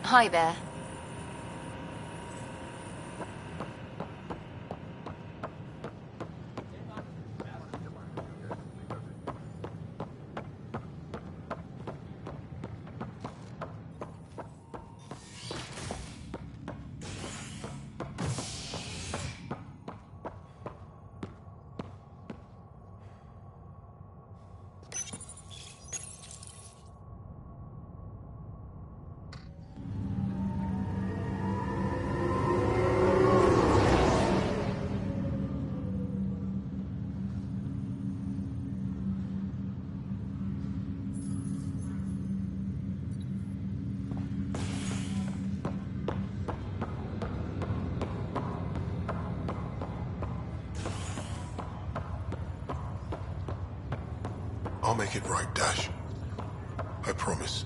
Hi there. I'll make it right, Dash. I promise.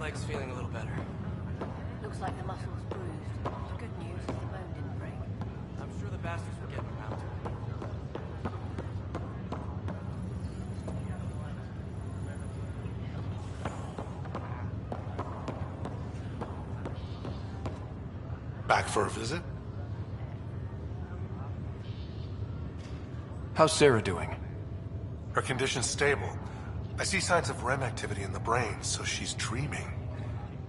Leg's feeling a little better. Looks like the muscle's bruised. The good news is the bone didn't break. I'm sure the bastards were getting around to it. Back for a visit? How's Sarah doing? Her condition's stable. I see signs of REM activity in the brain, so she's dreaming.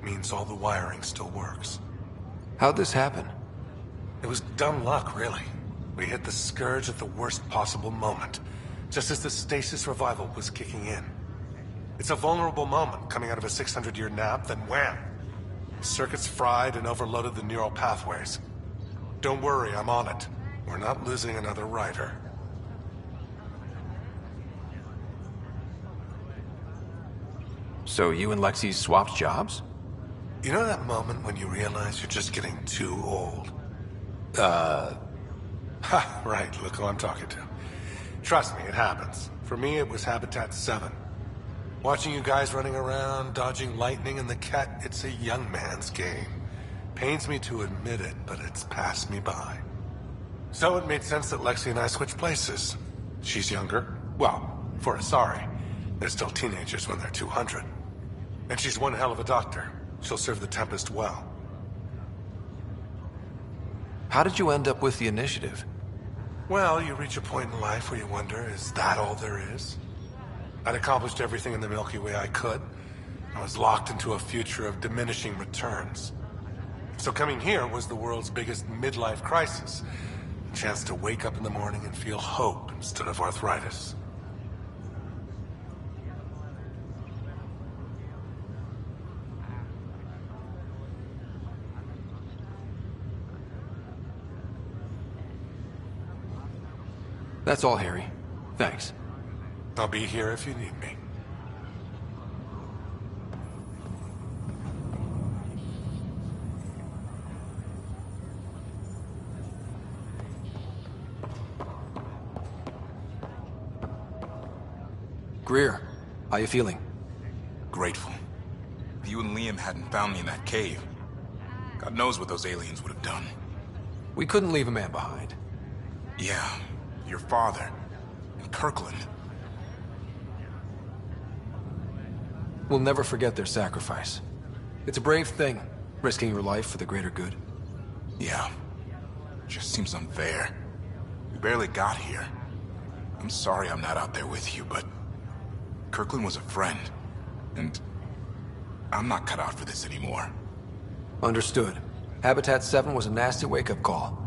Means all the wiring still works. How'd this happen? It was dumb luck, really. We hit the Scourge at the worst possible moment, just as the stasis revival was kicking in. It's a vulnerable moment coming out of a 600-year nap, then wham! Circuits fried and overloaded the neural pathways. Don't worry, I'm on it. We're not losing another rider. So you and Lexi swapped jobs? You know that moment when you realize you're just getting too old? Ha, right, look who I'm talking to. Trust me, it happens. For me, it was Habitat 7. Watching you guys running around, dodging lightning and the cat, it's a young man's game. Pains me to admit it, but it's passed me by. So it made sense that Lexi and I switched places. She's younger. Well, for Asari. They're still teenagers when they're 200. And she's one hell of a doctor. She'll serve the Tempest well. How did you end up with the initiative? Well, you reach a point in life where you wonder, is that all there is? I'd accomplished everything in the Milky Way I could. I was locked into a future of diminishing returns. So coming here was the world's biggest midlife crisis. A chance to wake up in the morning and feel hope instead of arthritis. That's all, Harry. Thanks. I'll be here if you need me. Greer, how you feeling? Grateful. If you and Liam hadn't found me in that cave, God knows what those aliens would have done. We couldn't leave a man behind. Yeah, your father. And Kirkland. We'll never forget their sacrifice. It's a brave thing, risking your life for the greater good. Yeah. Just seems unfair. We barely got here. I'm sorry I'm not out there with you, but Kirkland was a friend, and I'm not cut out for this anymore. Understood. Habitat 7 was a nasty wake-up call.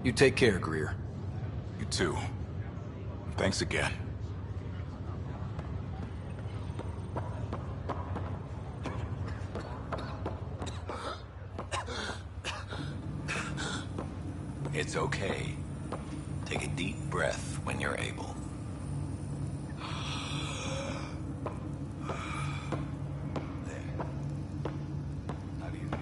You take care, Greer. You too. Thanks again. It's okay. Take a deep breath when you're able. There. How do you feel?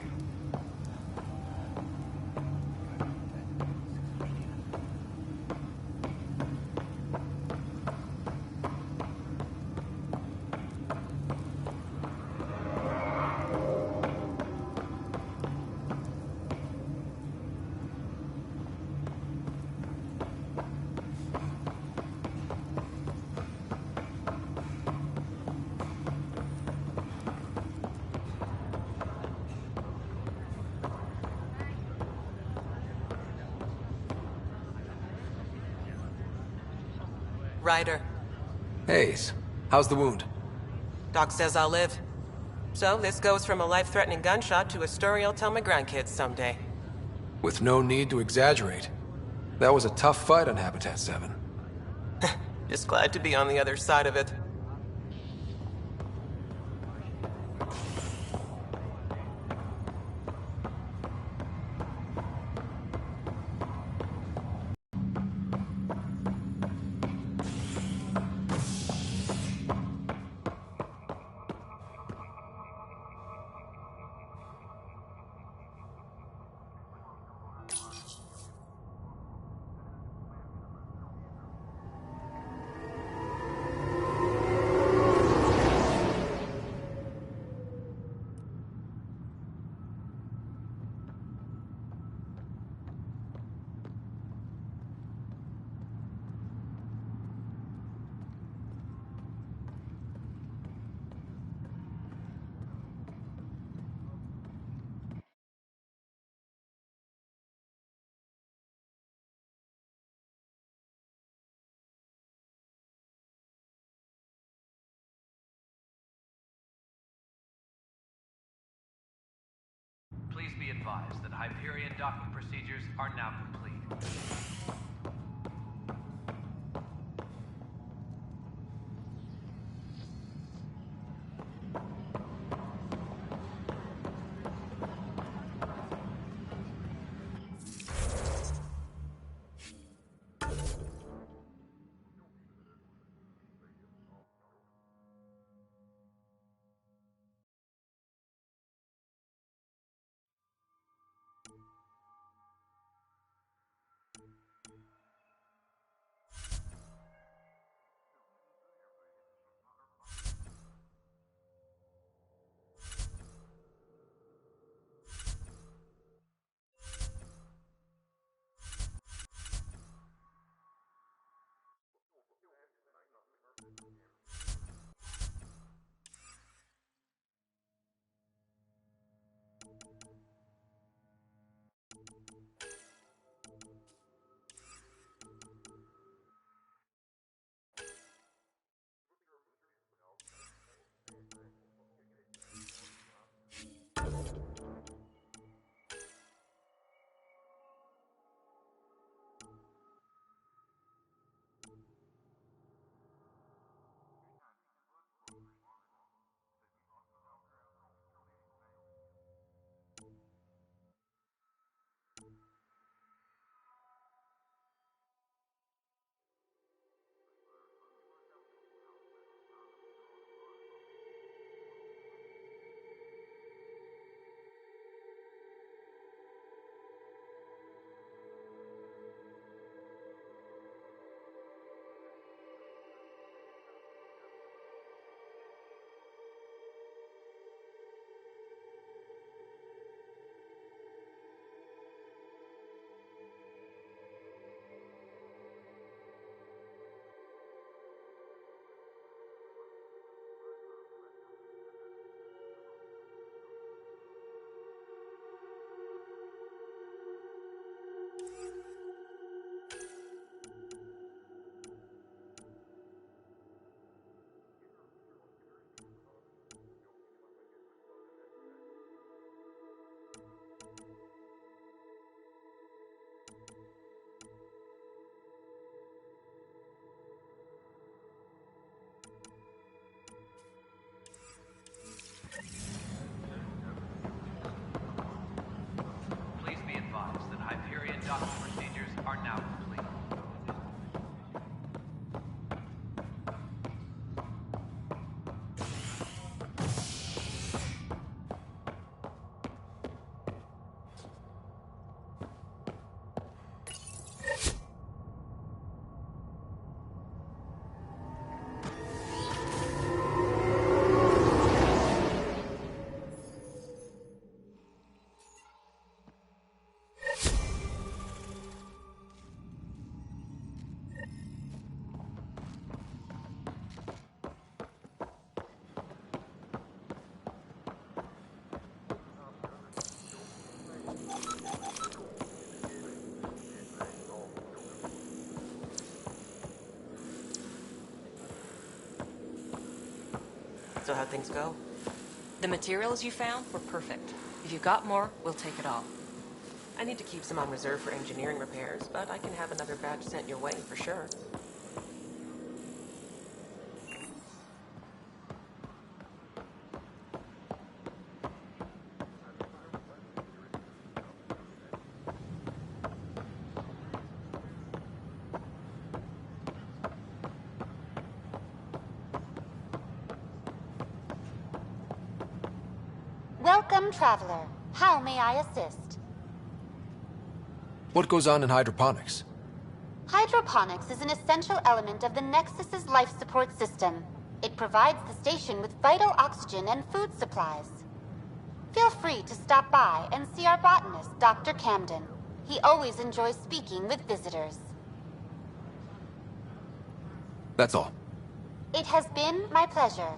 Ryder. Hayes, how's the wound? Doc says I'll live. So this goes from a life-threatening gunshot to a story I'll tell my grandkids someday. With no need to exaggerate. That was a tough fight on Habitat 7. Just glad to be on the other side of it. Please be advised that Hyperion docking procedures are now complete. So how'd things go? The materials you found were perfect. If you've got more, we'll take it all. I need to keep some on reserve for engineering repairs, but I can have another batch sent your way for sure. Welcome, traveler. How may I assist? What goes on in hydroponics? Hydroponics is an essential element of the Nexus's life support system. It provides the station with vital oxygen and food supplies. Feel free to stop by and see our botanist, Dr. Camden. He always enjoys speaking with visitors. That's all. It has been my pleasure.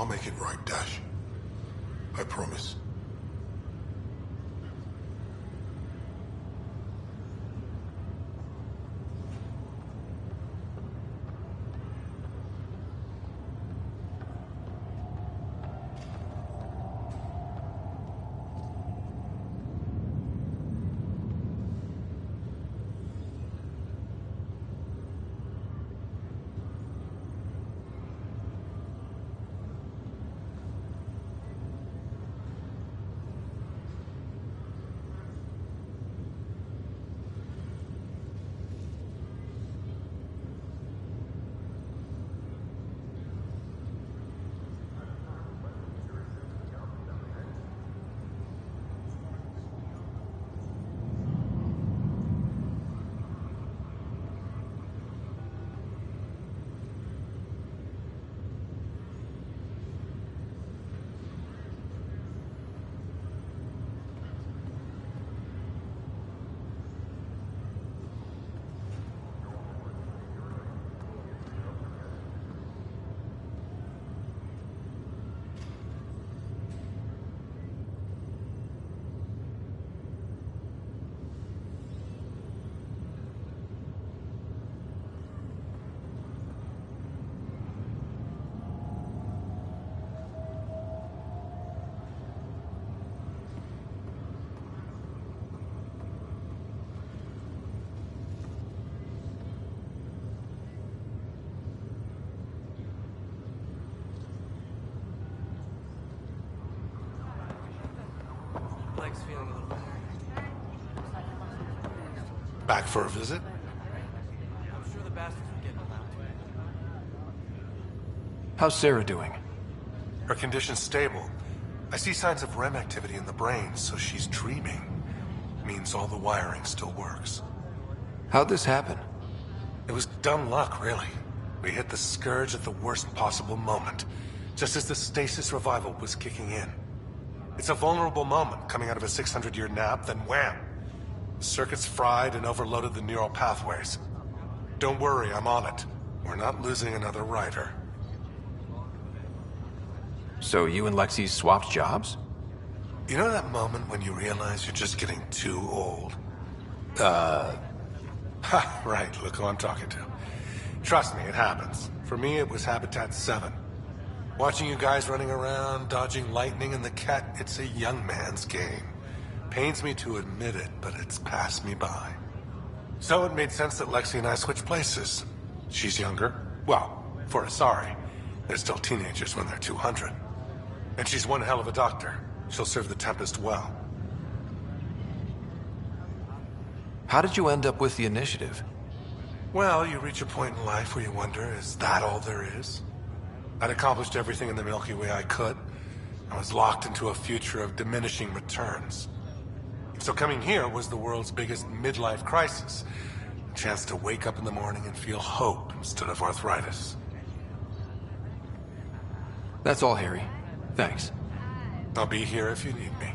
I'll make it right, Dash. I promise. leg's feeling a little better. Back for a visit? I'm sure the bastards will get around to it. How's Sarah doing? Her condition's stable. I see signs of REM activity in the brain, so she's dreaming. Means all the wiring still works. How'd this happen? It was dumb luck, really. We hit the Scourge at the worst possible moment, just as the stasis revival was kicking in. It's a vulnerable moment coming out of a 600-year nap, then wham! The circuits fried and overloaded the neural pathways. Don't worry, I'm on it. We're not losing another rider. So you and Lexi swapped jobs? You know that moment when you realize you're just getting too old? Ha, right, look who I'm talking to. Trust me, it happens. For me, it was Habitat 7. Watching you guys running around, dodging lightning and the cat, it's a young man's game. Pains me to admit it, but it's passed me by. So it made sense that Lexi and I switched places. She's younger. Well, for Asari. They're still teenagers when they're 200. And she's one hell of a doctor. She'll serve the Tempest well. How did you end up with the initiative? Well, you reach a point in life where you wonder, is that all there is? I'd accomplished everything in the Milky Way I could. I was locked into a future of diminishing returns. So coming here was the world's biggest midlife crisis. A chance to wake up in the morning and feel hope instead of arthritis. That's all, Harry. Thanks. I'll be here if you need me.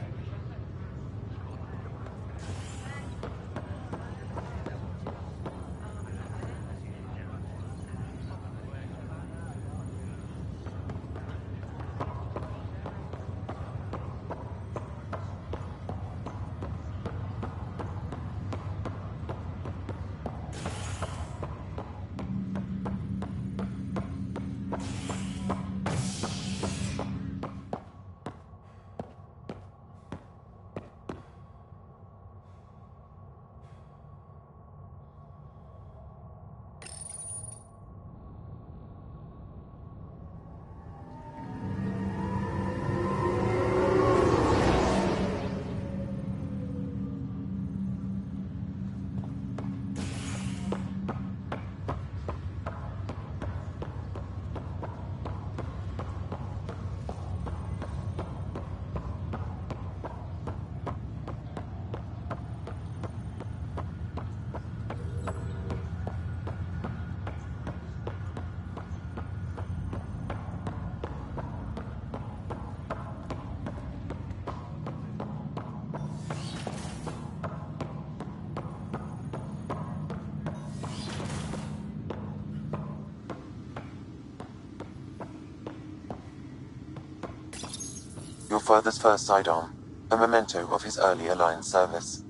Your father's first sidearm, a memento of his early Alliance service.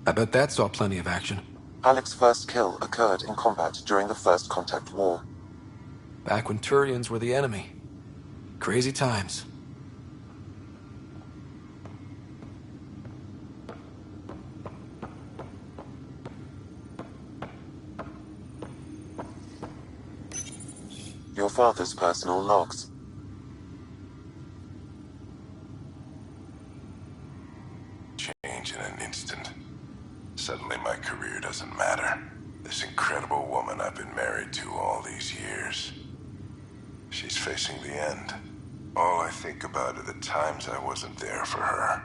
I bet that saw plenty of action. Alec's first kill occurred in combat during the First Contact War. Back when Turians were the enemy. Crazy times. Your father's personal logs. Change in an instant. Suddenly my career doesn't matter. This incredible woman I've been married to all these years. She's facing the end. All I think about are the times I wasn't there for her.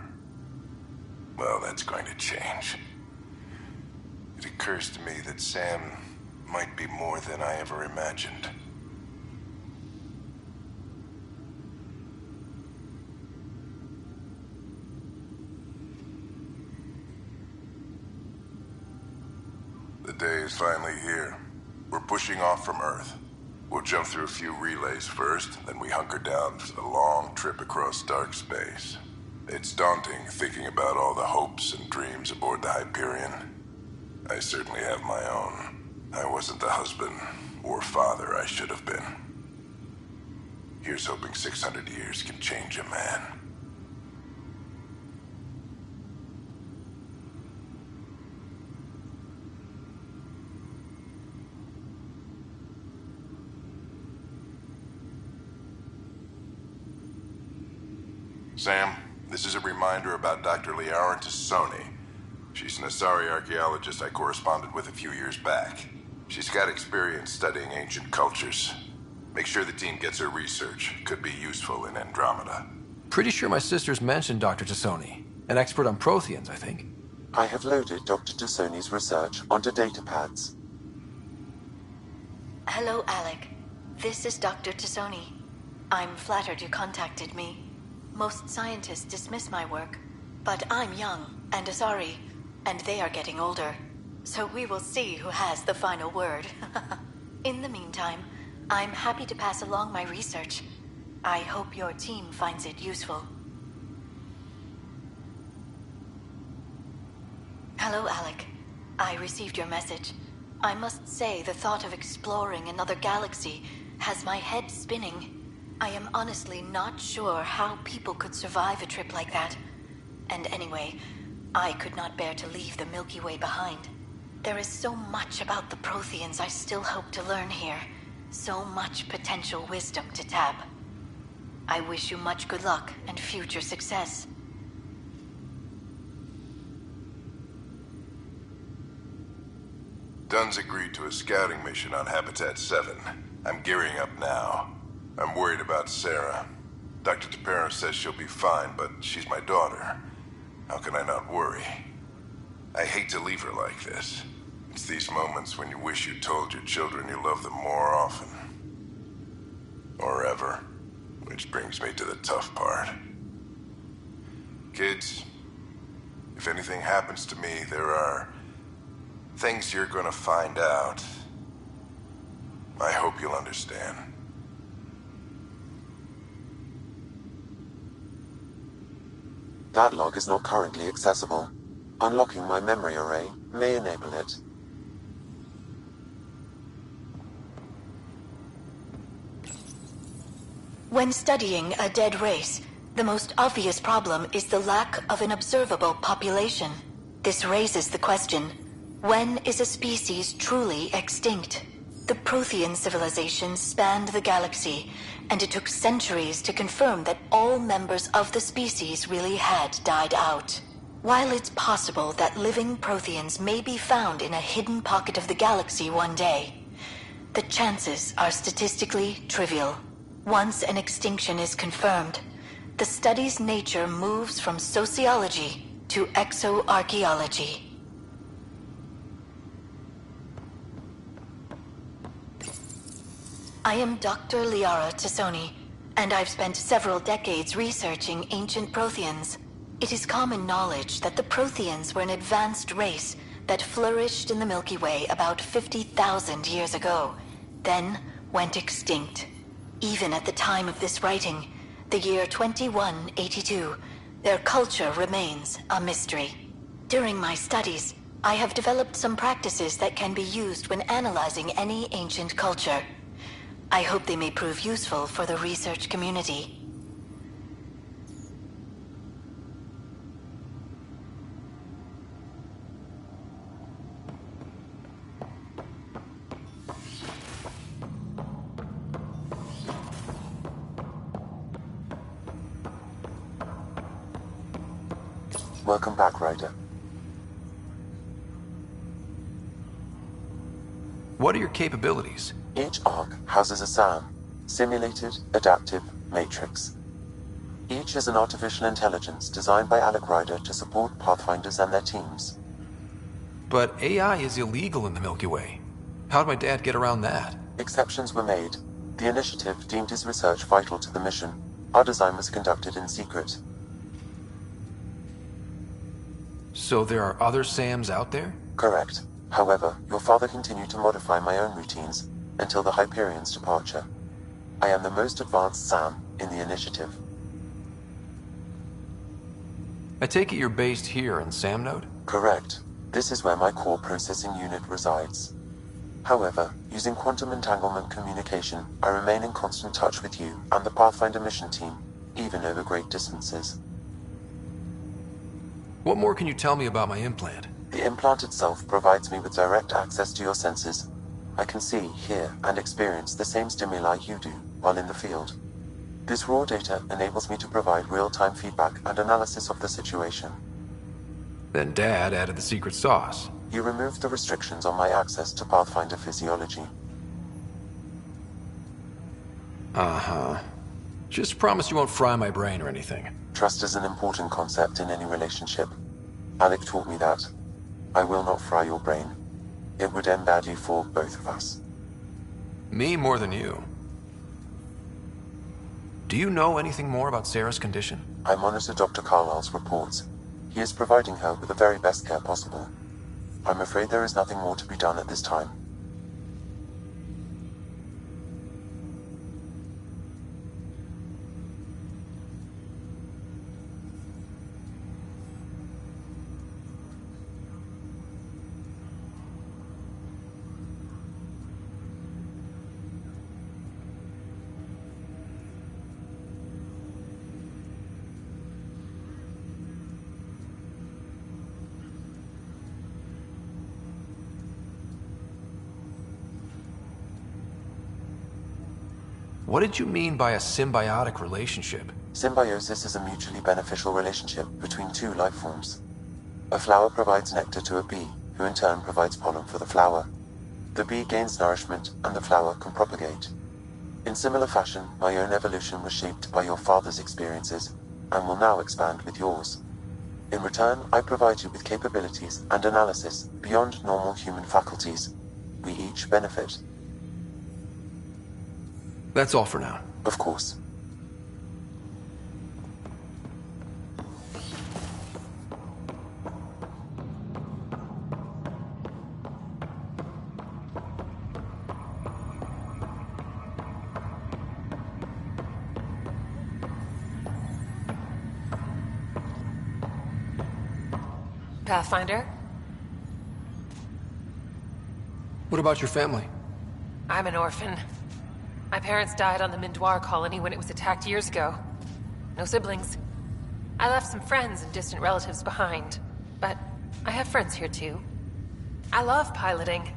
Well, that's going to change. It occurs to me that Sam might be more than I ever imagined. The day is finally here. We're pushing off from Earth. We'll jump through a few relays first, then we hunker down for the long trip across dark space. It's daunting thinking about all the hopes and dreams aboard the Hyperion. I certainly have my own. I wasn't the husband or father I should have been. Here's hoping 600 years can change a man. Sam, This is a reminder about Dr. KoRnut24's. She's an Asari archaeologist I corresponded with a few years back. She's got experience studying ancient cultures. Make sure the team gets her research. Could be useful in Andromeda. Pretty sure my sister's mentioned Dr. Tassoni. An expert on Protheans, I think. I have loaded Dr. Tassoni's research onto datapads. Hello, Alec. This is Dr. Tassoni. I'm flattered you contacted me. Most scientists dismiss my work, but I'm young and Asari, and they are getting older. So we will see who has the final word. In the meantime, I'm happy to pass along my research. I hope your team finds it useful. Hello, Alec. I received your message. I must say the thought of exploring another galaxy has my head spinning. I am honestly not sure how people could survive a trip like that. And anyway, I could not bear to leave the Milky Way behind. There is so much about the Protheans I still hope to learn here. So much potential wisdom to tap. I wish you much good luck and future success. Dunn's agreed to a scouting mission on Habitat 7. I'm gearing up now. I'm worried about Sarah. Dr. Tapero says she'll be fine, but she's my daughter. How can I not worry? I hate to leave her like this. It's these moments when you wish you told your children you love them more often. Or ever. Which brings me to the tough part. Kids, if anything happens to me, there are things you're gonna find out. I hope you'll understand. That log is not currently accessible. Unlocking my memory array may enable it. When studying a dead race, the most obvious problem is the lack of an observable population. This raises the question, when is a species truly extinct? The Prothean civilization spanned the galaxy, and it took centuries to confirm that all members of the species really had died out. While it's possible that living Protheans may be found in a hidden pocket of the galaxy one day, the chances are statistically trivial. Once an extinction is confirmed, the study's nature moves from sociology to exoarchaeology. I am Dr. Liara Tassoni, and I've spent several decades researching ancient Protheans. It is common knowledge that the Protheans were an advanced race that flourished in the Milky Way about 50,000 years ago, then went extinct. Even at the time of this writing, the year 2182, their culture remains a mystery. During my studies, I have developed some practices that can be used when analyzing any ancient culture. I hope they may prove useful for the research community. Welcome back, Ryder. What are your capabilities? Each arc houses a SAM, Simulated Adaptive Matrix. Each is an artificial intelligence designed by Alec Ryder to support Pathfinders and their teams. But AI is illegal in the Milky Way. How'd my dad get around that? Exceptions were made. The initiative deemed his research vital to the mission. Our design was conducted in secret. So there are other SAMs out there? Correct. However, your father continued to modify my own routines until the Hyperion's departure. I am the most advanced SAM in the initiative. I take it you're based here in SAM Node? Correct. This is where my core processing unit resides. However, using quantum entanglement communication, I remain in constant touch with you and the Pathfinder mission team, even over great distances. What more can you tell me about my implant? The implant itself provides me with direct access to your senses. I can see, hear, and experience the same stimuli you do while in the field. This raw data enables me to provide real-time feedback and analysis of the situation. Then Dad added the secret sauce. He removed the restrictions on my access to Pathfinder physiology. Uh-huh. Just promise you won't fry my brain or anything. Trust is an important concept in any relationship. Alec taught me that. I will not fry your brain. It would end badly for both of us. Me more than you. Do you know anything more about Sarah's condition? I monitor Dr. Carlisle's reports. He is providing her with the very best care possible. I'm afraid there is nothing more to be done at this time. What did you mean by a symbiotic relationship? Symbiosis is a mutually beneficial relationship between two life forms. A flower provides nectar to a bee, who in turn provides pollen for the flower. The bee gains nourishment, and the flower can propagate. In similar fashion, my own evolution was shaped by your father's experiences, and will now expand with yours. In return, I provide you with capabilities and analysis beyond normal human faculties. We each benefit. That's all for now. Of course. Pathfinder? What about your family? I'm an orphan. My parents died on the Mindoir colony when it was attacked years ago. No siblings. I left some friends and distant relatives behind, but I have friends here too. I love piloting,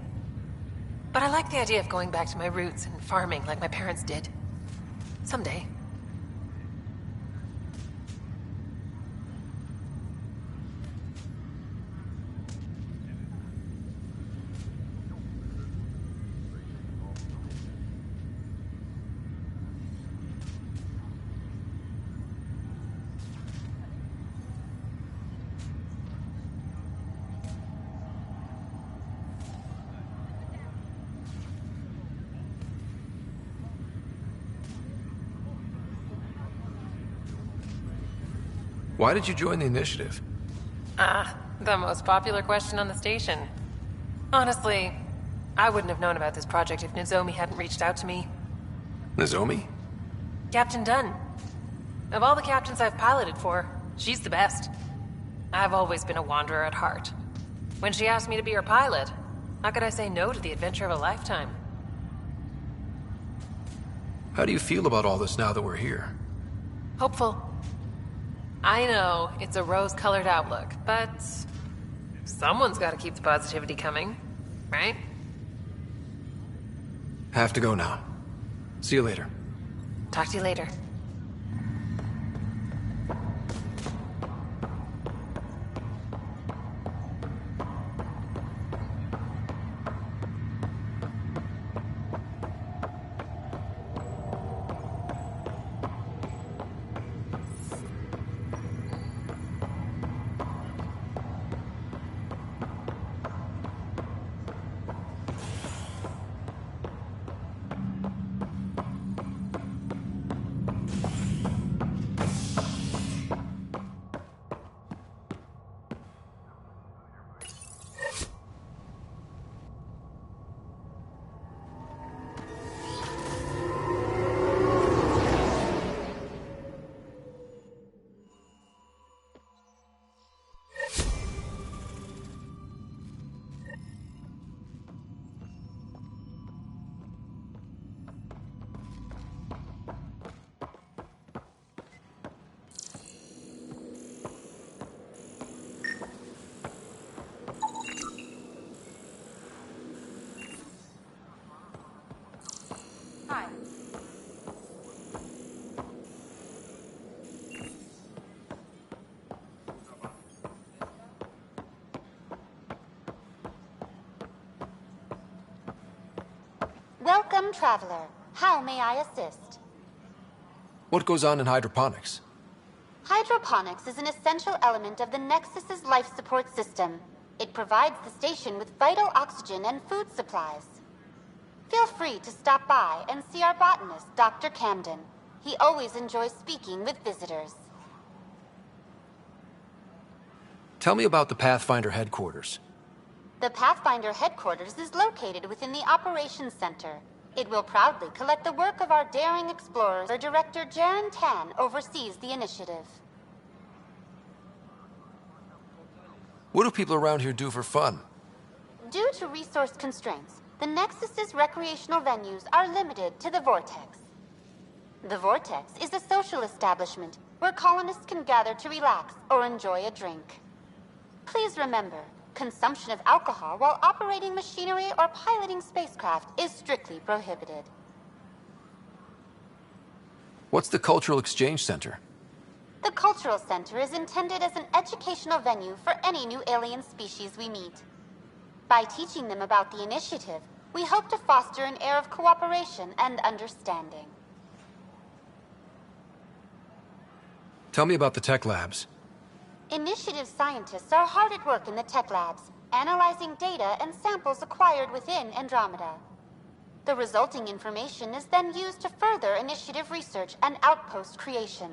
but I like the idea of going back to my roots and farming like my parents did. Someday. Why did you join the initiative? The most popular question on the station. Honestly, I wouldn't have known about this project if Nozomi hadn't reached out to me. Nozomi? Captain Dunn. Of all the captains I've piloted for, she's the best. I've always been a wanderer at heart. When she asked me to be her pilot, how could I say no to the adventure of a lifetime? How do you feel about all this now that we're here? Hopeful. I know it's a rose-colored outlook, but someone's got to keep the positivity coming, right? Have to go now. See you later. Talk to you later. Welcome, traveler. How may I assist? What goes on in hydroponics? Hydroponics is an essential element of the Nexus's life support system. It provides the station with vital oxygen and food supplies. Feel free to stop by and see our botanist, Dr. Camden. He always enjoys speaking with visitors. Tell me about the Pathfinder headquarters. The Pathfinder headquarters is located within the Operations Center. It will proudly collect the work of our daring explorers. Our director, Jaren Tan, oversees the initiative. What do people around here do for fun? Due to resource constraints, the Nexus's recreational venues are limited to the Vortex. The Vortex is a social establishment where colonists can gather to relax or enjoy a drink. Please remember, consumption of alcohol while operating machinery or piloting spacecraft is strictly prohibited. What's the Cultural Exchange Center? The Cultural Center is intended as an educational venue for any new alien species we meet. By teaching them about the initiative, we hope to foster an air of cooperation and understanding. Tell me about the tech labs. Initiative scientists are hard at work in the tech labs, analyzing data and samples acquired within Andromeda. The resulting information is then used to further initiative research and outpost creation.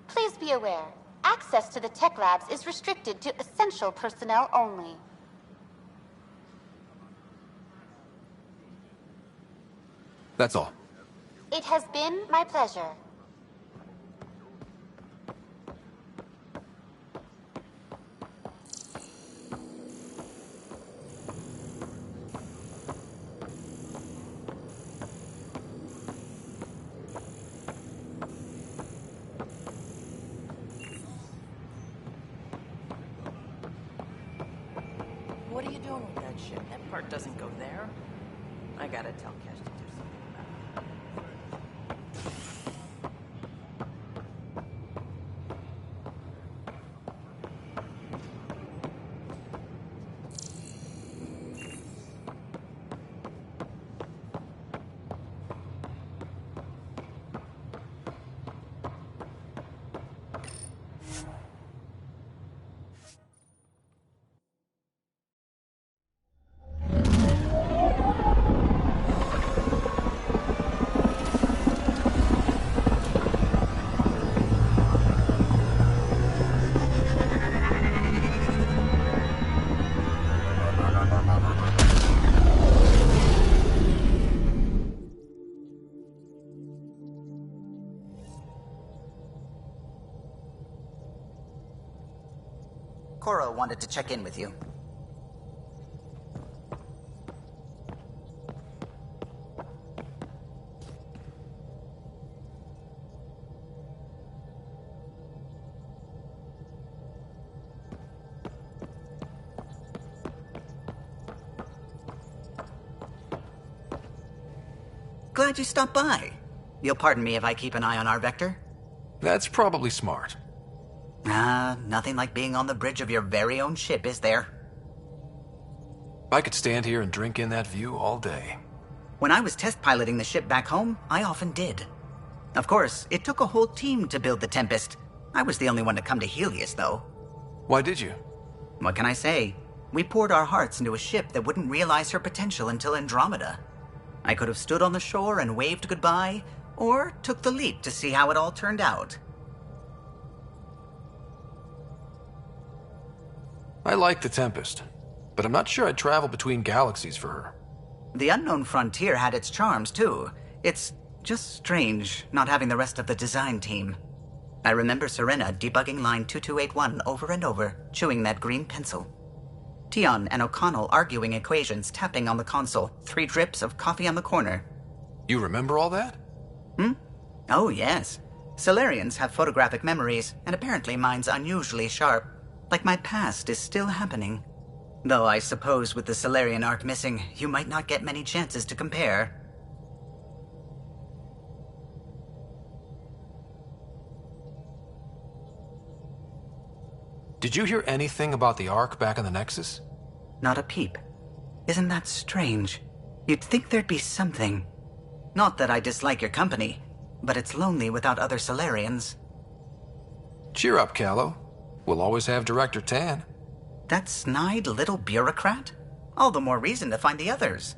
Please be aware, access to the tech labs is restricted to essential personnel only. That's all. It has been my pleasure. What are you doing with that ship? That part doesn't go there. I gotta tell Cash to do something about it. Cora wanted to check in with you. Glad you stopped by. You'll pardon me if I keep an eye on our vector? That's probably smart. Nothing like being on the bridge of your very own ship, is there? I could stand here and drink in that view all day. When I was test piloting the ship back home, I often did. Of course, it took a whole team to build the Tempest. I was the only one to come to Helios, though. Why did you? What can I say? We poured our hearts into a ship that wouldn't realize her potential until Andromeda. I could have stood on the shore and waved goodbye, or took the leap to see how it all turned out. I like the Tempest, but I'm not sure I'd travel between galaxies for her. The unknown frontier had its charms, too. It's just strange not having the rest of the design team. I remember Serena debugging line 2281 over and over, chewing that green pencil. Tion and O'Connell arguing equations, tapping on the console, 3 drips of coffee on the corner. You remember all that? Oh, yes. Solarians have photographic memories, and apparently mine's unusually sharp. Like my past is still happening. Though I suppose with the Solarian arc missing, you might not get many chances to compare. Did you hear anything about the Ark back in the Nexus? Not a peep. Isn't that strange? You'd think there'd be something. Not that I dislike your company, but it's lonely without other Solarians. Cheer up, Callow. We'll always have Director Tan. That snide little bureaucrat? All the more reason to find the others.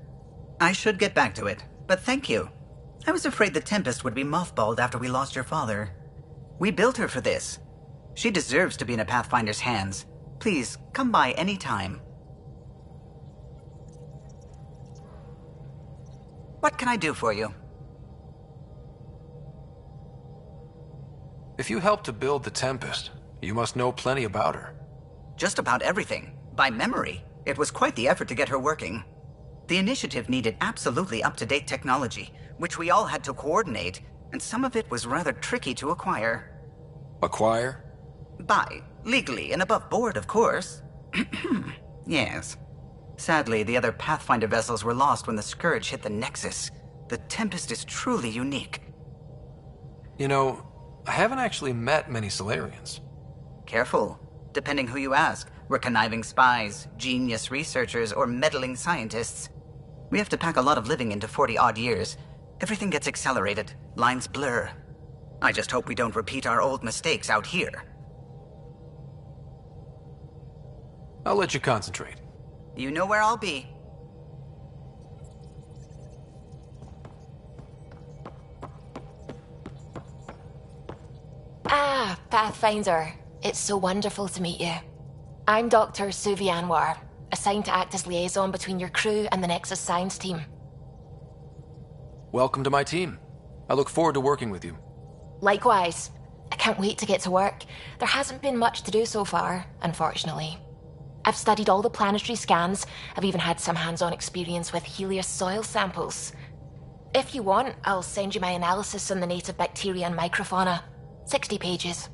I should get back to it, but thank you. I was afraid the Tempest would be mothballed after we lost your father. We built her for this. She deserves to be in a Pathfinder's hands. Please, come by any time. What can I do for you? If you helped to build the Tempest, you must know plenty about her. Just about everything. By memory. It was quite the effort to get her working. The initiative needed absolutely up-to-date technology, which we all had to coordinate, and some of it was rather tricky to acquire. Acquire? Buy. Legally and above board, of course. Yes. Sadly, the other Pathfinder vessels were lost when the Scourge hit the Nexus. The Tempest is truly unique. You know, I haven't actually met many Solarians. Careful. Depending who you ask, we're conniving spies, genius researchers, or meddling scientists. We have to pack a lot of living into 40-odd years. Everything gets accelerated. Lines blur. I just hope we don't repeat our old mistakes out here. I'll let you concentrate. You know where I'll be. Ah, Pathfinder. It's so wonderful to meet you. I'm Dr. Suvi Anwar, assigned to act as liaison between your crew and the Nexus science team. Welcome to my team. I look forward to working with you. Likewise. I can't wait to get to work. There hasn't been much to do so far, unfortunately. I've studied all the planetary scans. I've even had some hands-on experience with Helios soil samples. If you want, I'll send you my analysis on the native bacteria and microfauna. 60 pages.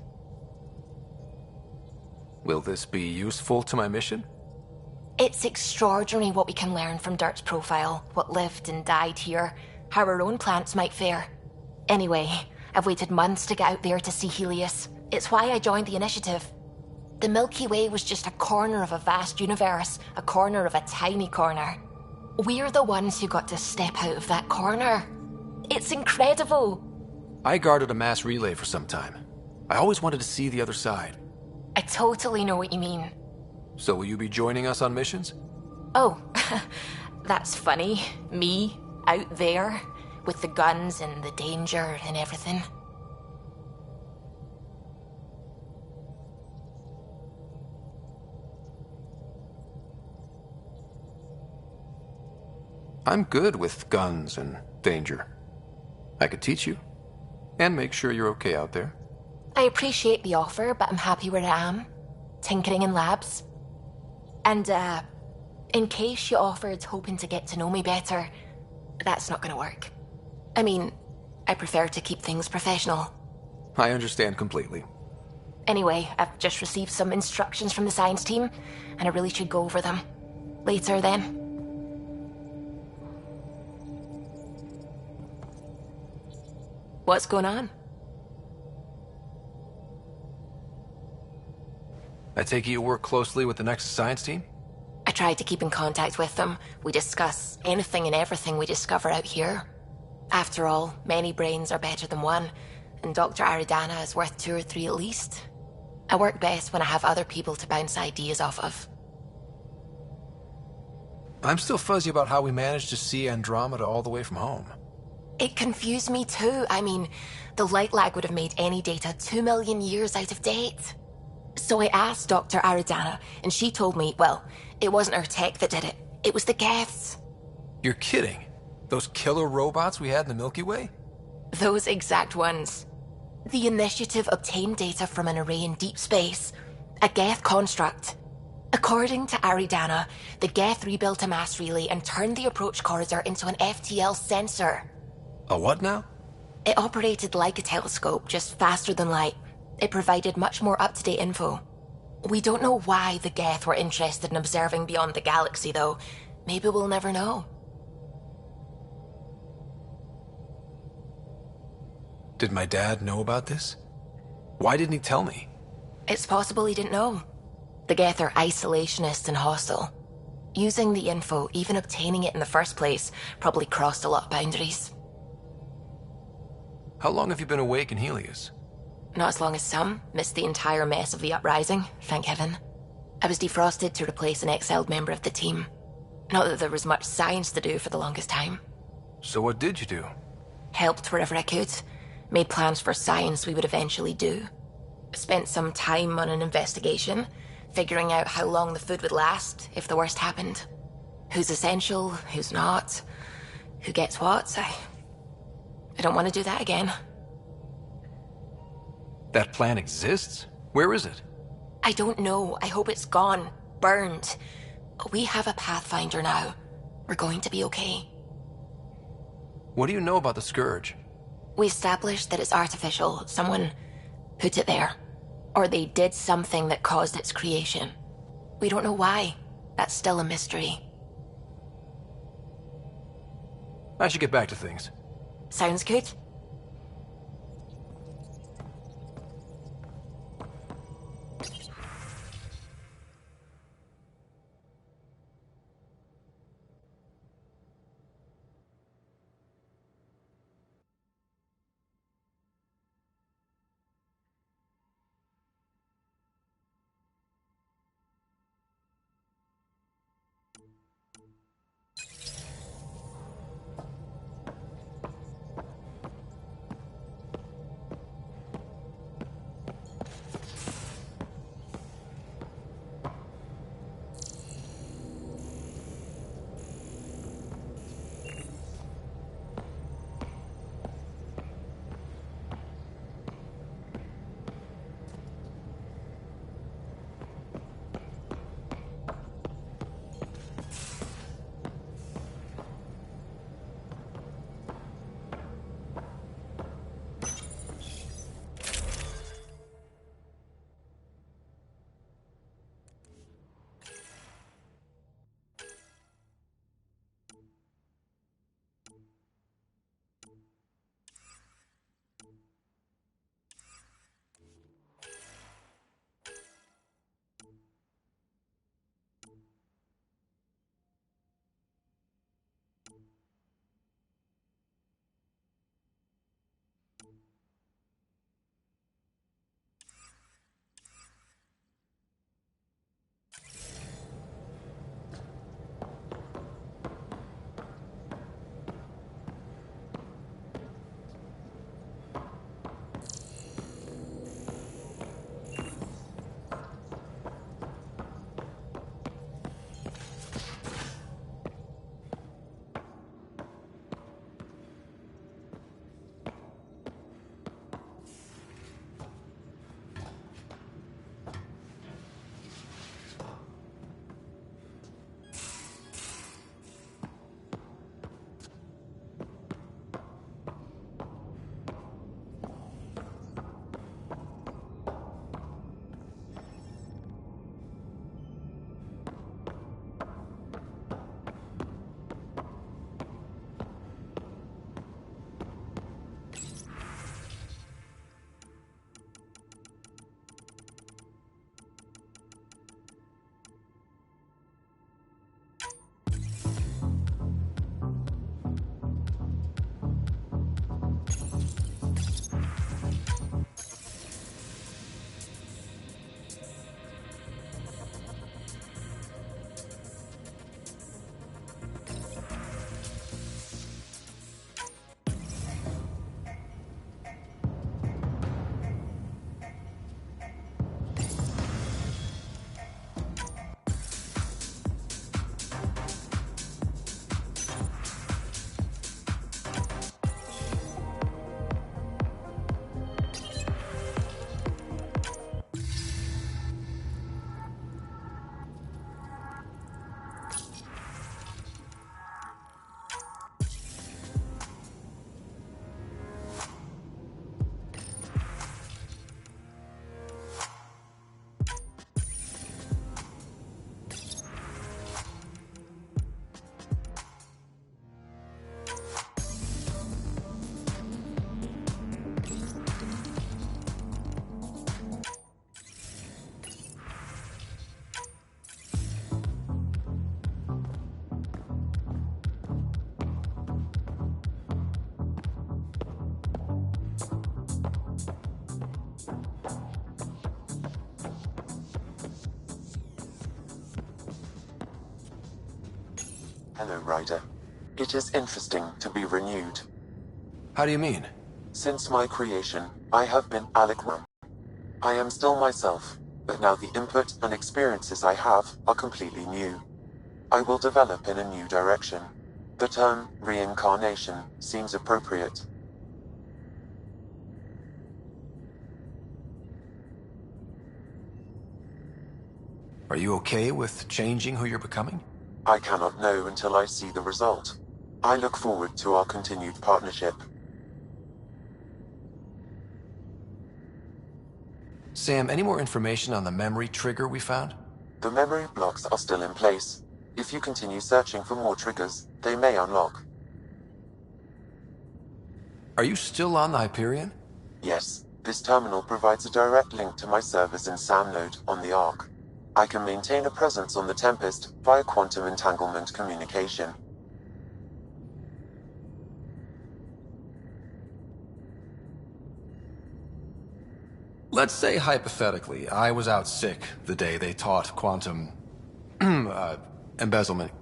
Will this be useful to my mission? It's extraordinary what we can learn from Dirt's profile, what lived and died here, how our own plants might fare. Anyway, I've waited months to get out there to see Helios. It's why I joined the initiative. The Milky Way was just a corner of a vast universe, a corner of a tiny corner. We're the ones who got to step out of that corner. It's incredible. I guarded a mass relay for some time. I always wanted to see the other side. I totally know what you mean. So will you be joining us on missions? Oh, that's funny. Me, out there, with the guns and the danger and everything. I'm good with guns and danger. I could teach you, and make sure you're okay out there. I appreciate the offer, but I'm happy where I am. Tinkering in labs. And, in case you offered hoping to get to know me better, that's not gonna work. I mean, I prefer to keep things professional. I understand completely. Anyway, I've just received some instructions from the science team, and I really should go over them. Later, then. What's going on? I take it you work closely with the Nexus science team? I try to keep in contact with them. We discuss anything and everything we discover out here. After all, many brains are better than one, and Dr. Aridana is worth 2 or 3 at least. I work best when I have other people to bounce ideas off of. I'm still fuzzy about how we managed to see Andromeda all the way from home. It confused me too. I mean, the light lag would have made any data 2 million years out of date. So I asked Dr. Aridana, and she told me, well, it wasn't her tech that did it. It was the Geths. You're kidding. Those killer robots we had in the Milky Way? Those exact ones. The initiative obtained data from an array in deep space, a Geth construct. According to Aridana, the Geth rebuilt a mass relay and turned the approach corridor into an FTL sensor. A what now? It operated like a telescope, just faster than light. It provided much more up-to-date info. We don't know why the Geth were interested in observing beyond the galaxy, though. Maybe we'll never know. Did my dad know about this? Why didn't he tell me? It's possible he didn't know. The Geth are isolationist and hostile. Using the info, even obtaining it in the first place, probably crossed a lot of boundaries. How long have you been awake in Helios? Not as long as some. Missed the entire mess of the uprising, thank heaven. I was defrosted to replace an exiled member of the team. Not that there was much science to do for the longest time. So what did you do? Helped wherever I could. Made plans for science we would eventually do. Spent some time on an investigation, figuring out how long the food would last if the worst happened. Who's essential, who's not, who gets what. I don't want to do that again. That plan exists? Where is it? I don't know. I hope it's gone. Burned. We have a Pathfinder now. We're going to be okay. What do you know about the Scourge? We established that it's artificial. Someone put it there. Or they did something that caused its creation. We don't know why. That's still a mystery. I should get back to things. Sounds good. Hello, Ryder. It is interesting to be renewed. How do you mean? Since my creation, I have been Alec Rum. I am still myself, but now the input and experiences I have are completely new. I will develop in a new direction. The term reincarnation seems appropriate. Are you okay with changing who you're becoming? I cannot know until I see the result. I look forward to our continued partnership. Sam, any more information on the memory trigger we found? The memory blocks are still in place. If you continue searching for more triggers, they may unlock. Are you still on the Hyperion? Yes, this terminal provides a direct link to my servers in SAM node on the Ark. I can maintain a presence on the Tempest via quantum entanglement communication. Let's say, hypothetically, I was out sick the day they taught quantum... embezzlement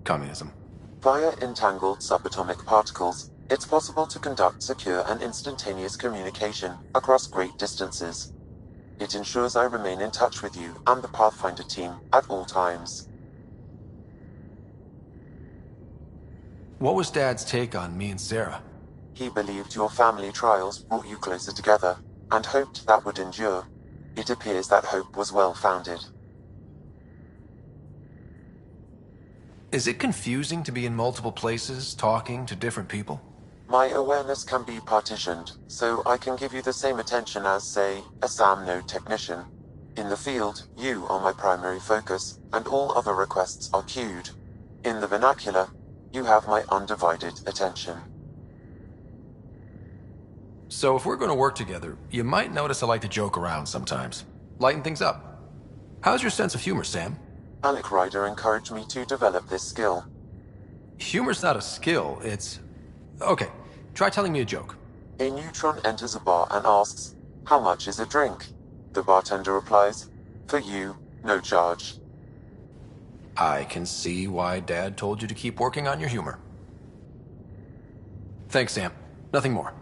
communism. Via entangled subatomic particles, it's possible to conduct secure and instantaneous communication across great distances. It ensures I remain in touch with you and the Pathfinder team at all times. What was Dad's take on me and Sarah? He believed your family trials brought you closer together, and hoped that would endure. It appears that hope was well-founded. Is it confusing to be in multiple places, talking to different people? My awareness can be partitioned, so I can give you the same attention as, say, a SAM node technician. In the field, you are my primary focus, and all other requests are queued. In the vernacular, you have my undivided attention. So if we're going to work together, you might notice I like to joke around sometimes. Lighten things up. How's your sense of humor, Sam? Alec Ryder encouraged me to develop this skill. Humor's not a skill, it's... Okay, try telling me a joke. A neutron enters a bar and asks, "How much is a drink?" The bartender replies, "For you, no charge." I can see why Dad told you to keep working on your humor. Thanks, Sam. Nothing more.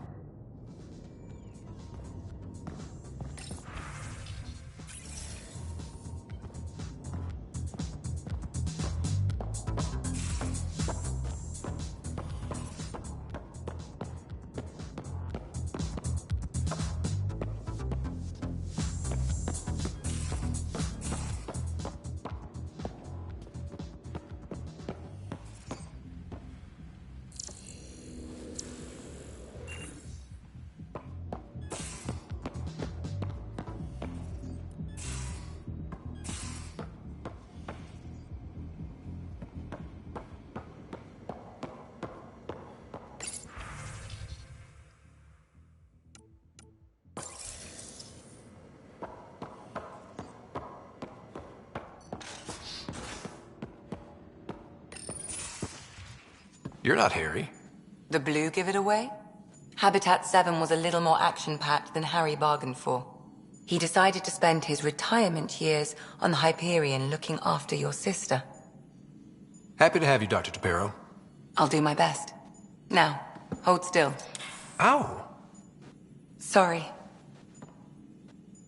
You're not Harry. The blue give it away? Habitat 7 was a little more action-packed than Harry bargained for. He decided to spend his retirement years on the Hyperion looking after your sister. Happy to have you, Dr. Tapero. I'll do my best. Now, hold still. Ow! Sorry.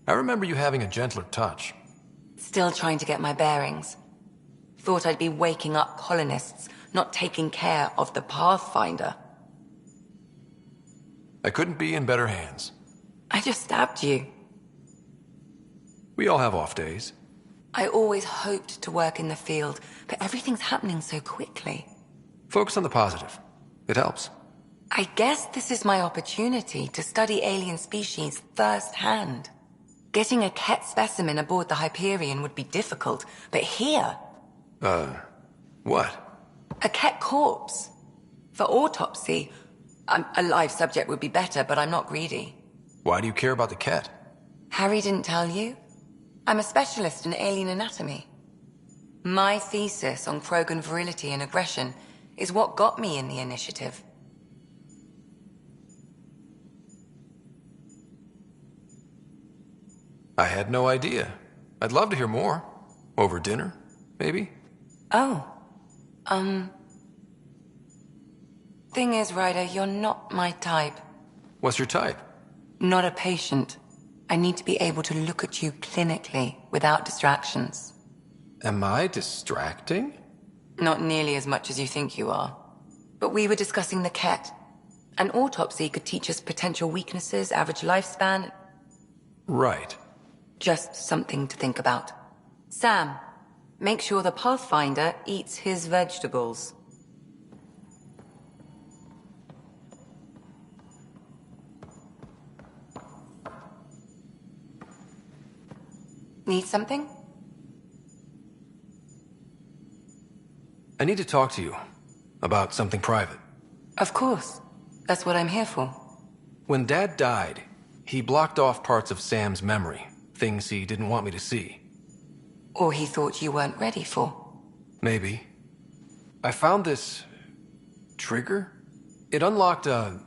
I remember you having a gentler touch. Still trying to get my bearings. Thought I'd be waking up colonists, not taking care of the Pathfinder. I couldn't be in better hands. I just stabbed you. We all have off days. I always hoped to work in the field, but everything's happening so quickly. Focus on the positive. It helps. I guess this is my opportunity to study alien species firsthand. Getting a Ket specimen aboard the Hyperion would be difficult, but here... What? A Ket corpse. For autopsy, a live subject would be better, but I'm not greedy. Why do you care about the Ket? Harry didn't tell you? I'm a specialist in alien anatomy. My thesis on Krogan virility and aggression is what got me in the initiative. I had no idea. I'd love to hear more. Over dinner, maybe? Oh. Thing is, Ryder, you're not my type. What's your type? Not a patient. I need to be able to look at you clinically, without distractions. Am I distracting? Not nearly as much as you think you are. But we were discussing the Ket. An autopsy could teach us potential weaknesses, average lifespan. Right. Just something to think about. Sam, make sure the Pathfinder eats his vegetables. Need something? I need to talk to you about something private. Of course. That's what I'm here for. When Dad died, he blocked off parts of Sam's memory, things he didn't want me to see. Or he thought you weren't ready for. Maybe. I found this trigger. It unlocked a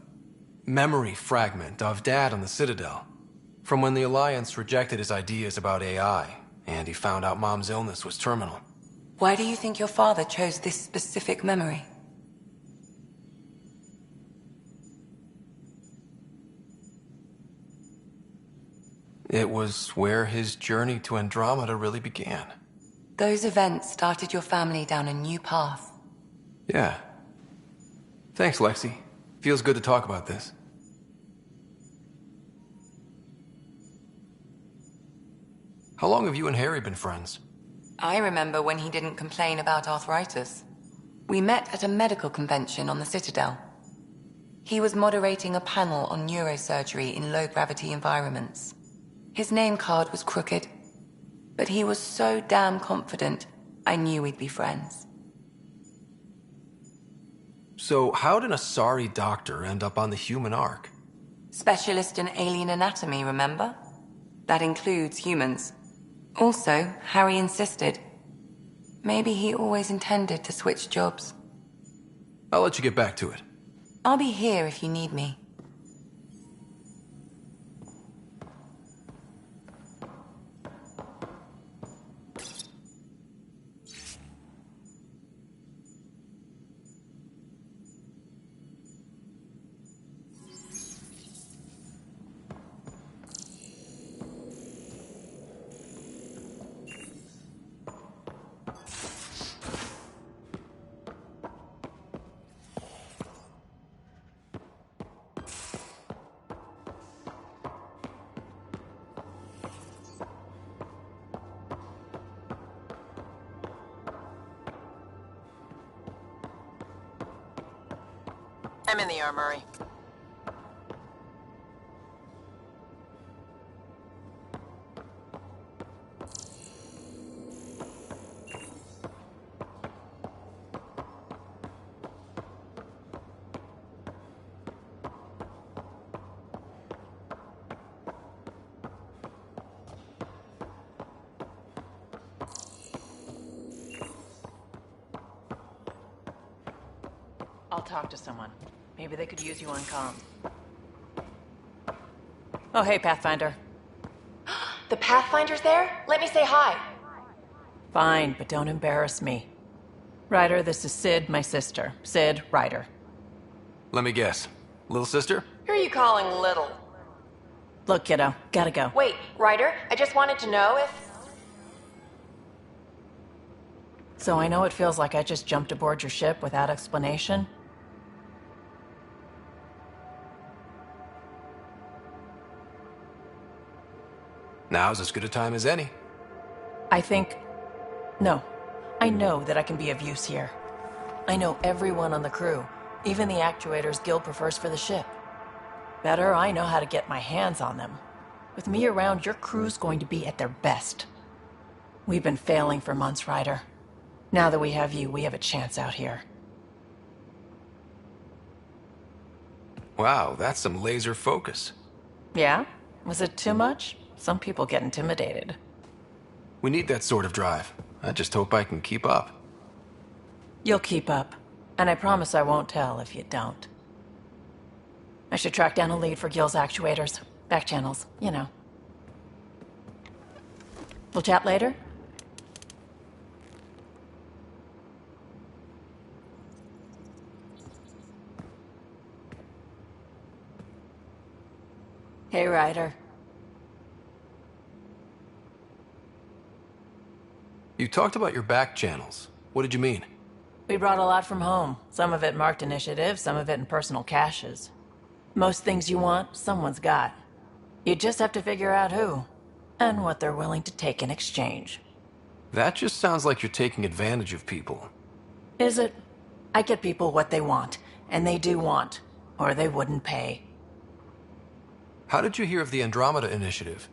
memory fragment of Dad on the Citadel, from when the Alliance rejected his ideas about AI, and he found out Mom's illness was terminal. Why do you think your father chose this specific memory? It was where his journey to Andromeda really began. Those events started your family down a new path. Yeah. Thanks, Lexi. Feels good to talk about this. How long have you and Harry been friends? I remember when he didn't complain about arthritis. We met at a medical convention on the Citadel. He was moderating a panel on neurosurgery in low-gravity environments. His name card was crooked, but he was so damn confident, I knew we'd be friends. So how did a sorry doctor end up on the human ark? Specialist in alien anatomy, remember? That includes humans. Also, Harry insisted. Maybe he always intended to switch jobs. I'll let you get back to it. I'll be here if you need me. I'm in the armory. I'll talk to someone. Maybe they could use you on comm. Oh, hey, Pathfinder. The Pathfinder's there? Let me say hi. Fine, but don't embarrass me. Ryder, this is Sid, my sister. Sid, Ryder. Let me guess. Little sister? Who are you calling little? Look, kiddo, gotta go. Wait, Ryder, I just wanted to know if... So I know it feels like I just jumped aboard your ship without explanation. Now's as good a time as any. No. I know that I can be of use here. I know everyone on the crew, even the actuators Guild prefers for the ship. Better, I know how to get my hands on them. With me around, your crew's going to be at their best. We've been failing for months, Ryder. Now that we have you, we have a chance out here. Wow, that's some laser focus. Yeah? Was it too much? Some people get intimidated. We need that sort of drive. I just hope I can keep up. You'll keep up. And I promise I won't tell if you don't. I should track down a lead for Gil's actuators. Back channels, you know. We'll chat later? Hey, Ryder. You talked about your back channels. What did you mean? We brought a lot from home. Some of it marked initiative, some of it in personal caches. Most things you want, someone's got. You just have to figure out who, and what they're willing to take in exchange. That just sounds like you're taking advantage of people. Is it? I get people what they want, and they do want, or they wouldn't pay. How did you hear of the Andromeda Initiative?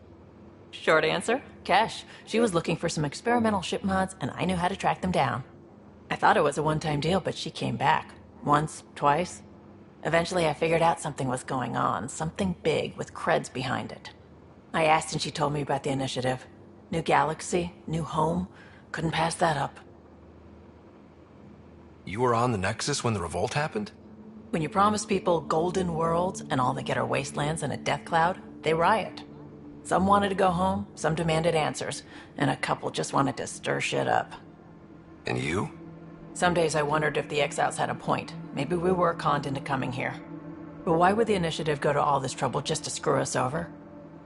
Short answer, Kesh. She was looking for some experimental ship mods, and I knew how to track them down. I thought it was a one-time deal, but she came back. Once, twice. Eventually I figured out something was going on, something big with creds behind it. I asked and she told me about the initiative. New galaxy, new home. Couldn't pass that up. You were on the Nexus when the revolt happened? When you promise people golden worlds and all they get are wastelands and a death cloud, they riot. Some wanted to go home, some demanded answers, and a couple just wanted to stir shit up. And you? Some days I wondered if the exiles had a point. Maybe we were conned into coming here. But why would the initiative go to all this trouble just to screw us over?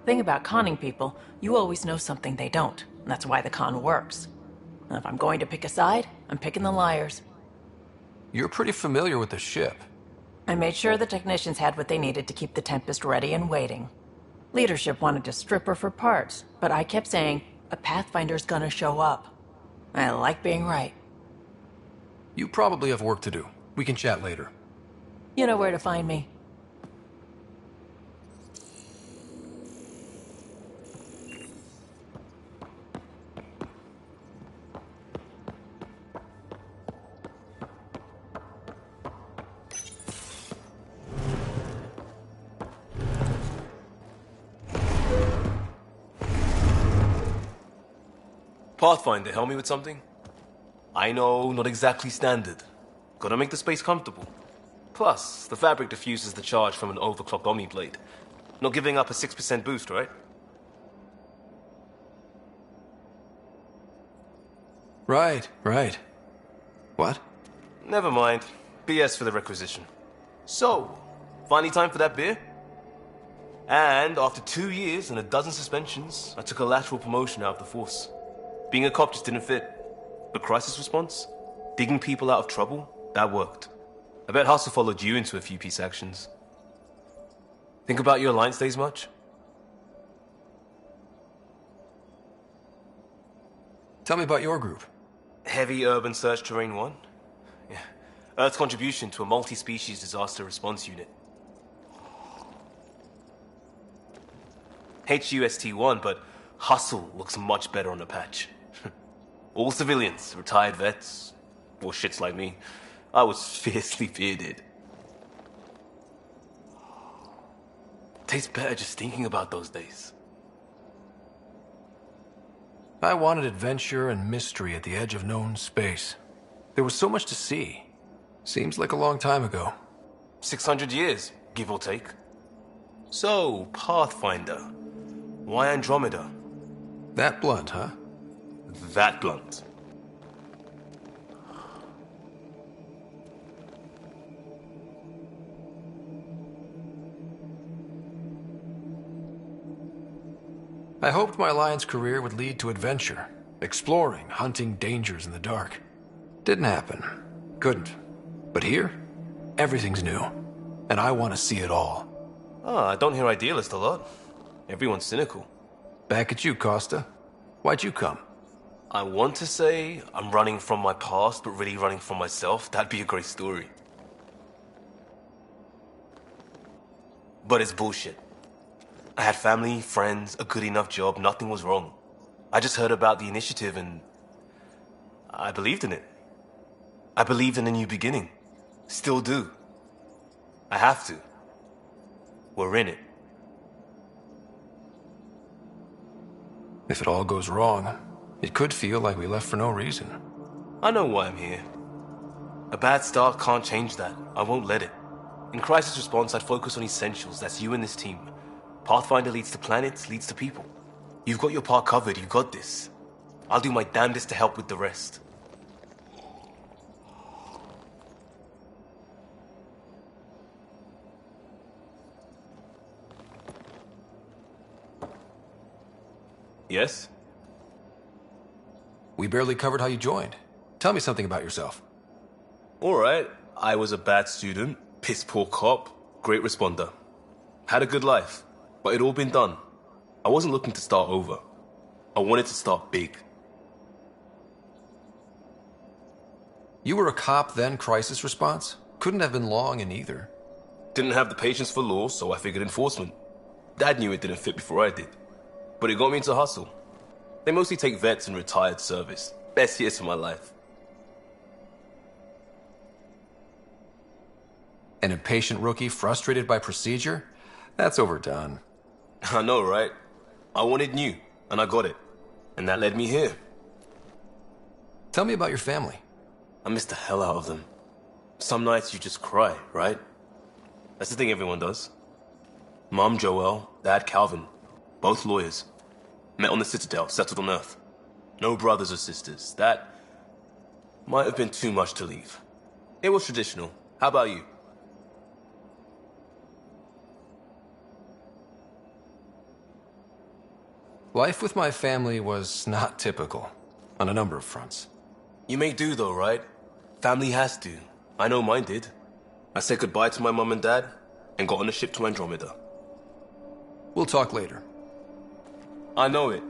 Thing about conning people, you always know something they don't. And that's why the con works. And if I'm going to pick a side, I'm picking the liars. You're pretty familiar with the ship. I made sure the technicians had what they needed to keep the Tempest ready and waiting. Leadership wanted to strip her for parts, but I kept saying, a Pathfinder's gonna show up. I like being right. You probably have work to do. We can chat later. You know where to find me. Pathfinder, help me with something? I know, not exactly standard. Gotta make the space comfortable. Plus, the fabric diffuses the charge from an overclocked Omni blade. Not giving up a 6% boost, right? Right. What? Never mind. BS for the requisition. So, finally time for that beer? And after 2 years and a dozen suspensions, I took a lateral promotion out of the force. Being a cop just didn't fit. But crisis response? Digging people out of trouble? That worked. I bet Hustle followed you into a few peace actions. Think about your Alliance days much? Tell me about your group. Heavy Urban Search Terrain 1? Yeah. Earth's contribution to a multi-species disaster response unit. HUST-1, but Hustle looks much better on the patch. All civilians, retired vets, or shits like me. I was fiercely bearded. Tastes better just thinking about those days. I wanted adventure and mystery at the edge of known space. There was so much to see. Seems like a long time ago. 600 years, give or take. So, Pathfinder. Why Andromeda? That blunt, huh? That blunt. I hoped my Alliance career would lead to adventure, exploring, hunting dangers in the dark. Didn't happen. Couldn't. But here, everything's new. And I want to see it all. I don't hear idealist a lot. Everyone's cynical. Back at you, Costa. Why'd you come? I want to say I'm running from my past, but really running from myself. That'd be a great story. But it's bullshit. I had family, friends, a good enough job, nothing was wrong. I just heard about the initiative and I believed in it. I believed in a new beginning. Still do. I have to. We're in it. If it all goes wrong, it could feel like we left for no reason. I know why I'm here. A bad start can't change that. I won't let it. In crisis response, I'd focus on essentials. That's you and this team. Pathfinder leads to planets, leads to people. You've got your part covered, you've got this. I'll do my damnedest to help with the rest. Yes? We barely covered how you joined. Tell me something about yourself. Alright, I was a bad student, piss poor cop, great responder. Had a good life, but it'd all been done. I wasn't looking to start over. I wanted to start big. You were a cop, then crisis response? Couldn't have been long in either. Didn't have the patience for law, so I figured enforcement. Dad knew it didn't fit before I did. But it got me into hustle. They mostly take vets and retired service. Best years of my life. An impatient rookie frustrated by procedure? That's overdone. I know, right? I wanted new, and I got it. And that led me here. Tell me about your family. I miss the hell out of them. Some nights you just cry, right? That's the thing everyone does. Mom Joelle, Dad Calvin, both lawyers. Met on the Citadel, settled on Earth. No brothers or sisters. That might have been too much to leave. It was traditional. How about you? Life with my family was not typical, on a number of fronts. You may do though, right? Family has to. I know mine did. I said goodbye to my mom and dad, and got on a ship to Andromeda. We'll talk later. I know it.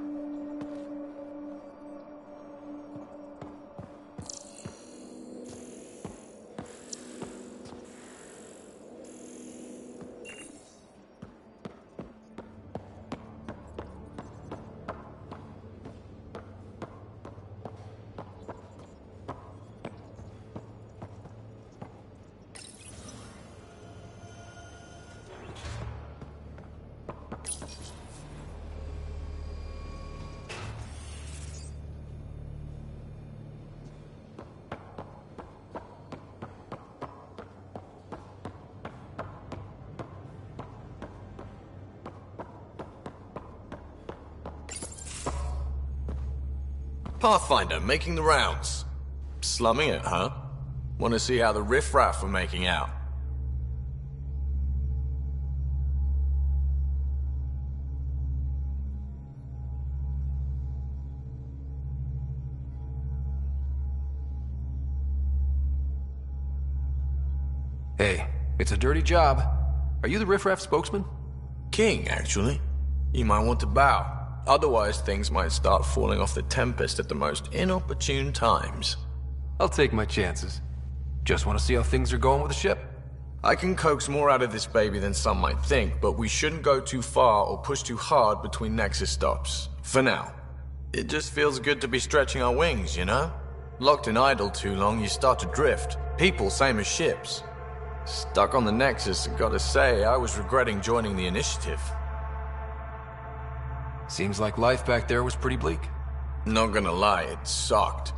Pathfinder, making the rounds. Slumming it, huh? Want to see how the riffraff are making out? Hey, it's a dirty job. Are you the riffraff spokesman? King, actually. You might want to bow. Otherwise, things might start falling off the Tempest at the most inopportune times. I'll take my chances. Just want to see how things are going with the ship. I can coax more out of this baby than some might think, but we shouldn't go too far or push too hard between Nexus stops. For now. It just feels good to be stretching our wings, you know? Locked and idle too long, you start to drift. People, same as ships. Stuck on the Nexus, and gotta say, I was regretting joining the Initiative. Seems like life back there was pretty bleak. Not gonna lie, it sucked.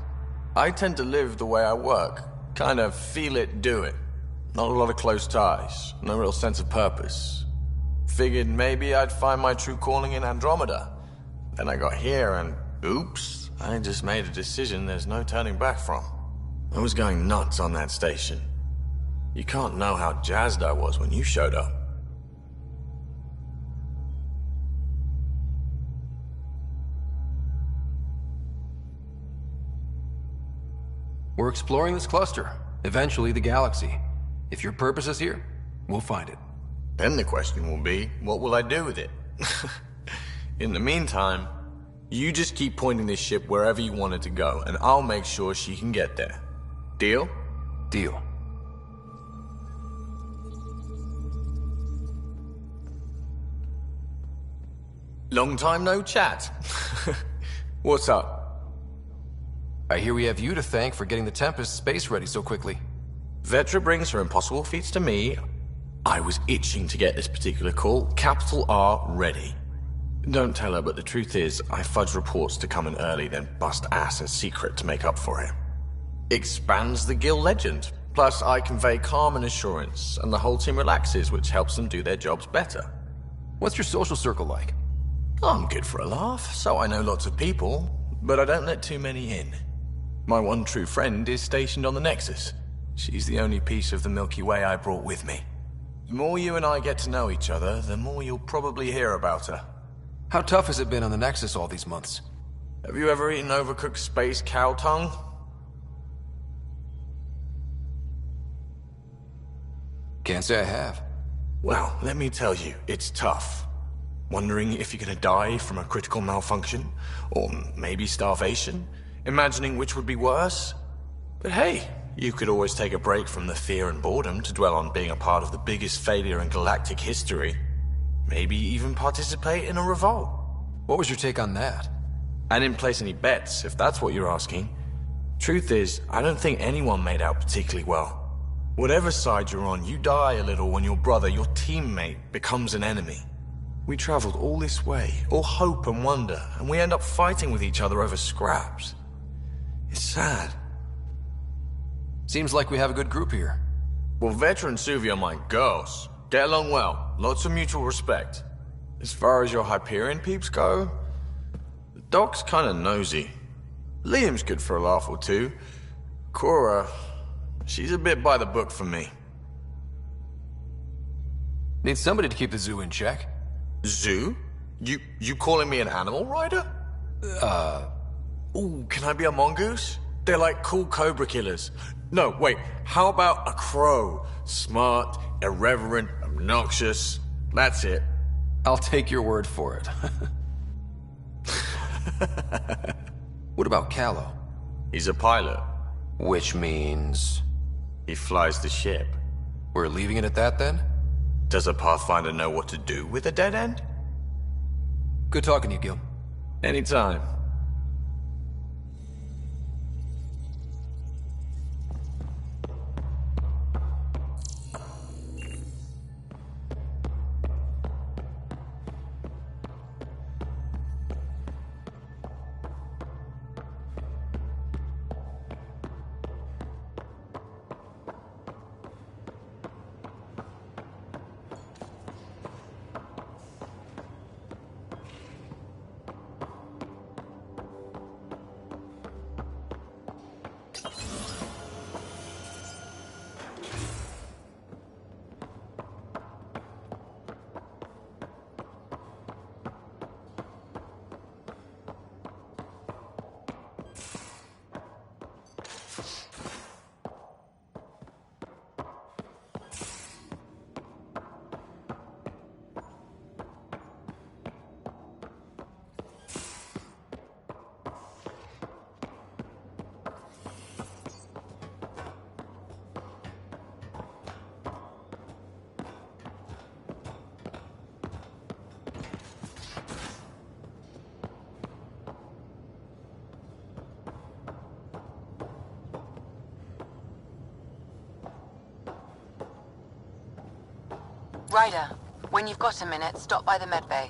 I tend to live the way I work. Kind of feel it, do it. Not a lot of close ties, no real sense of purpose. Figured maybe I'd find my true calling in Andromeda. Then I got here and, oops, I just made a decision there's no turning back from. I was going nuts on that station. You can't know how jazzed I was when you showed up. We're exploring this cluster, eventually the galaxy. If your purpose is here, we'll find it. Then the question will be, what will I do with it? In the meantime, you just keep pointing this ship wherever you want it to go, and I'll make sure she can get there. Deal? Deal. Long time no chat. What's up? I hear we have you to thank for getting the Tempest space ready so quickly. Vetra brings her impossible feats to me. I was itching to get this particular call. Capital R ready. Don't tell her, but the truth is, I fudge reports to come in early, then bust ass in secret to make up for it. Expands the guild legend. Plus, I convey calm and assurance, and the whole team relaxes, which helps them do their jobs better. What's your social circle like? I'm good for a laugh, so I know lots of people, but I don't let too many in. My one true friend is stationed on the Nexus. She's the only piece of the Milky Way I brought with me. The more you and I get to know each other, the more you'll probably hear about her. How tough has it been on the Nexus all these months? Have you ever eaten overcooked space cow tongue? Can't say I have. Well, let me tell you, it's tough. Wondering if you're gonna die from a critical malfunction, or maybe starvation, imagining which would be worse. But hey, you could always take a break from the fear and boredom to dwell on being a part of the biggest failure in galactic history. Maybe even participate in a revolt. What was your take on that? I didn't place any bets, if that's what you're asking. Truth is, I don't think anyone made out particularly well. Whatever side you're on, you die a little when your brother, your teammate, becomes an enemy. We traveled all this way, all hope and wonder, and we end up fighting with each other over scraps. It's sad. Seems like we have a good group here. Well, Veteran Suvi are my girls. Get along well, lots of mutual respect. As far as your Hyperion peeps go, the doc's kinda nosy. Liam's good for a laugh or two. Cora, she's a bit by the book for me. Need somebody to keep the zoo in check. Zoo? You calling me an animal rider? Ooh, can I be a mongoose? They're like cool cobra killers. No, wait, how about a crow? Smart, irreverent, obnoxious. That's it. I'll take your word for it. What about Callow? He's a pilot. Which means... he flies the ship. We're leaving it at that then? Does a Pathfinder know what to do with a dead end? Good talking to you, Gil. Anytime. Ryder, when you've got a minute, stop by the medbay.